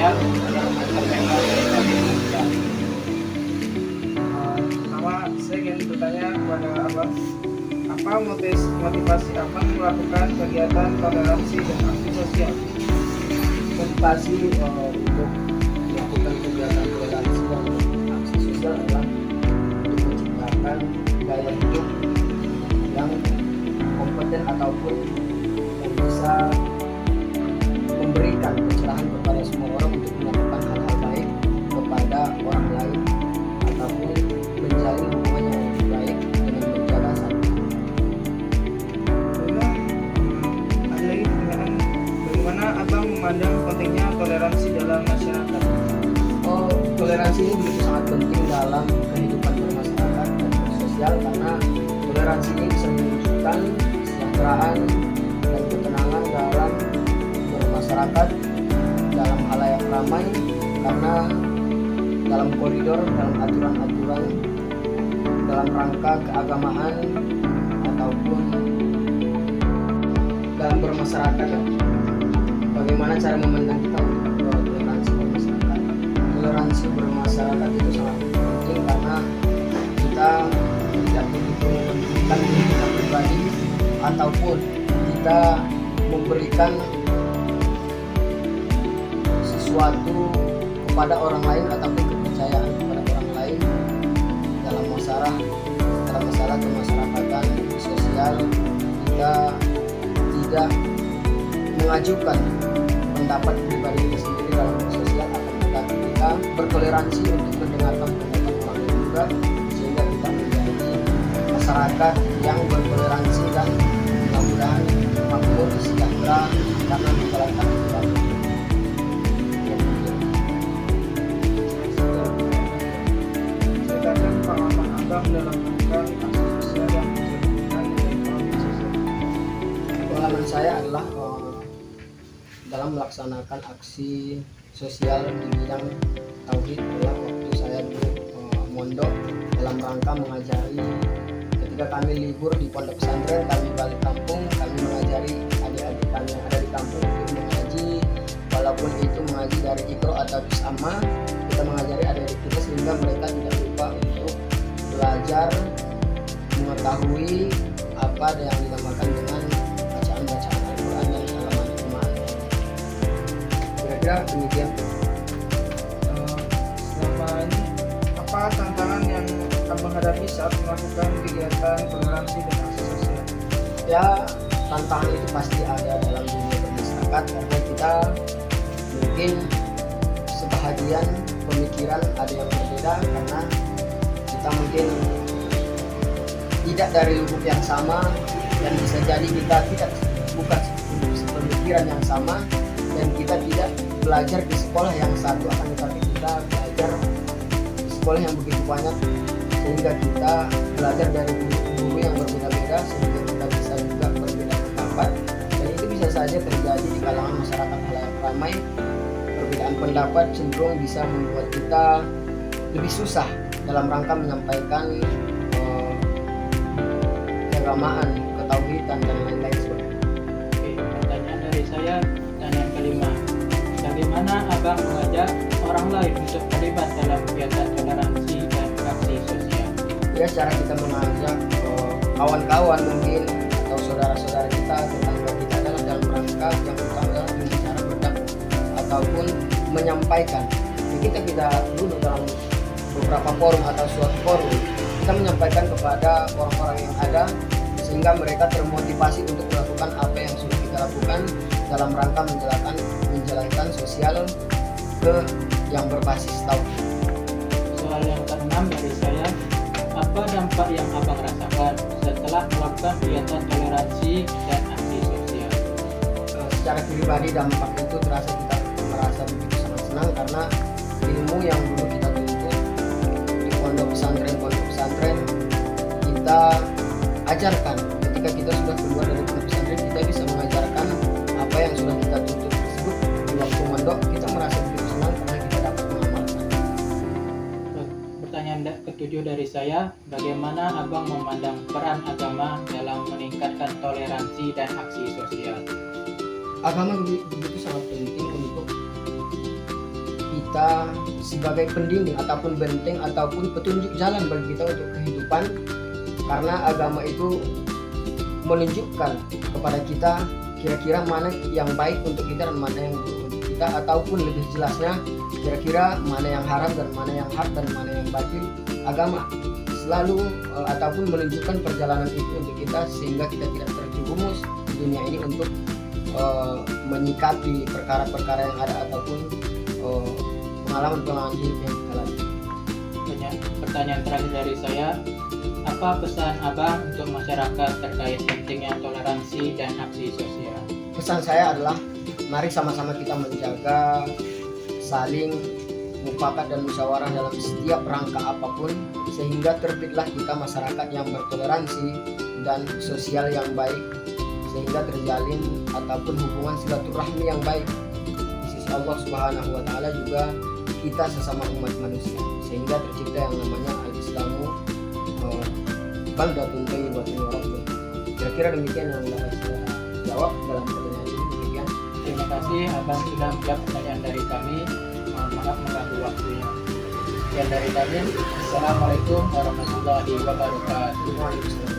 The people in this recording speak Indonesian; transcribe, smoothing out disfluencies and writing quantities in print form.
sosial dalam mencapai Indonesia? Pertama, saya ingin bertanya kepada Abang, apa motivasi Abang melakukan kegiatan toleransi dan aksi sosial? Motivasi untuk melakukan kegiatan toleransi dan aksi sosial adalah untuk menciptakan gaya hidup yang kompeten ataupun yang bisa memberikan pencerahan kepada semua orang untuk melakukan hal-hal baik kepada orang lain ataupun menjalin hubungan yang lebih baik dengan menjaga satu. Kemudian, ada lagi pertanyaan, bagaimana Abang memandang pentingnya toleransi dalam masyarakat? Toleransi ini begitu sangat penting dalam kehidupan bermasyarakat dan bersosial, karena toleransi ini bisa menunjukkan kesejahteraan dan ketenangan dalam bermasyarakat dalam halayak ramai, karena dalam koridor, dalam aturan-aturan, dalam rangka keagamaan ataupun dalam bermasyarakat. Bagaimana cara memandang kita untuk toleransi bermasyarakat? Toleransi bermasyarakat itu sangat penting karena kita tidak begitu mementingkan diri kita pribadi ataupun kita memberikan sesuatu kepada orang lain ataupun kepercayaan kepada orang lain dalam masalah kemasyarakatan sosial. Kita tidak mengajukan pendapat pribadi kita sendiri dalam sosial, akan tetapi kita bertoleransi untuk mendengarkan pendapat orang lain juga, sehingga kita menjadi masyarakat yang bertoleransi dan mudah-mudahan makmur, sejahtera karena menjalankan aturan. Ceritakan pengalaman Abang dalam melakukan aksi sosial yang mencerminkan nilai ekonomi sosial. Pengalaman saya adalah dalam melaksanakan aksi sosial di bidang tauhid adalah waktu saya dulu mondok dalam rangka mengajari. Ketika kami libur di pondok pesantren, kami balik kampung, kami mengajari adik-adik kami yang ada di kampung untuk mengaji, walaupun itu mengaji dari Iqra atau Juz Amma, kita mengajari adik-adik kita sehingga mereka tidak lupa untuk belajar mengetahui apa yang dinamakan dengan bacaan-bacaan Al-Quran dan halaman Al-Quran. Kira-kira demikian. Selama ini, apa tantangan yang Abang hadapi saat melakukan kegiatan toleransi dan aksi sosial? Ya, tantangan itu pasti ada dalam dunia bermasyarakat, karena kita mungkin sebahagian pemikiran ada yang berbeda, karena kita mungkin tidak dari lubuk yang sama, dan bisa jadi kita tidak bukan pemikiran yang sama, dan kita tidak belajar di sekolah yang satu, akan tetapi kita belajar di sekolah yang begitu banyak, sehingga kita belajar dari guru yang berbeda-beda, sehingga kita bisa juga berbeda pendapat, dan itu bisa saja terjadi di kalangan masyarakat halayak ramai. Perbedaan pendapat cenderung bisa membuat kita lebih susah dalam rangka menyampaikan keagamaan, ketauhidan dan lain-lain sebagainya. Oke, pertanyaan dari saya dan yang kelima, bagaimana Abang mengajak orang lain untuk terlibat dalam kegiatan toleransi dan aksi sosial? Ya, cara kita mengajak kawan-kawan mungkin atau saudara-saudara kita, tetangga kita adalah dalam rangka yang utama adalah dengan cara berdakwah ataupun menyampaikan. Jadi kita duduk dalam beberapa forum atau suatu forum, kita menyampaikan kepada orang-orang yang ada sehingga mereka termotivasi untuk melakukan apa yang sudah kita lakukan dalam rangka menjalankan sosial yang berbasis tauhid. Soal yang keenam dari saya, apa dampak yang Abang rasakan setelah melakukan kegiatan toleransi dan aksi sosial? Secara pribadi dampak itu terasa, kita merasa begitu sangat senang karena ilmu yang dulu kita tuntut di pondok pesantren kita ajarkan. Ketika kita sudah keluar dari pondok pesantren, kita bisa mengajarkan apa yang sudah kita tuntut tersebut di waktu mondok. Kita merasa begitu senang karena kita dapat mengamalkan. Pertanyaan ketujuh dari saya, bagaimana Abang memandang peran agama dalam meningkatkan toleransi dan aksi sosial? Agama begitu sangat penting untuk kita sebagai pendinding ataupun benteng ataupun petunjuk jalan bagi kita untuk kehidupan, karena agama itu menunjukkan kepada kita kira-kira mana yang baik untuk kita dan mana yang buruk untuk kita, ataupun lebih jelasnya kira-kira mana yang haram dan mana yang hak dan mana yang batil. Agama selalu ataupun menunjukkan perjalanan itu untuk kita sehingga kita tidak terjerumus di dunia ini untuk menyikapi perkara-perkara yang ada ataupun pengalaman-pengalaman hidup yang kita lalui. Pertanyaan terakhir dari saya, apa pesan Abang untuk masyarakat terkait pentingnya toleransi dan aksi sosial? Pesan saya adalah mari sama-sama kita menjaga saling mufakat dan musyawarah dalam setiap rangka apapun, sehingga terbitlah kita masyarakat yang bertoleransi dan sosial yang baik, sehingga terjalin ataupun hubungan silaturahmi yang baik di sisi Allah Subhanahu wa taala, juga kita sesama umat manusia, sehingga tercipta yang namanya al-Islamu baldatun thayyibatun wa rabbun. Kira-kira demikian yang dapat saya jawab dalam pertanyaan ini. Demikian. Terima kasih Abang sudah menjawab pertanyaan dari kami. Mohon maaf mengganggu waktunya. Sekian dari kami. Assalamualaikum warahmatullahi wabarakatuh. Waalaikumsalam.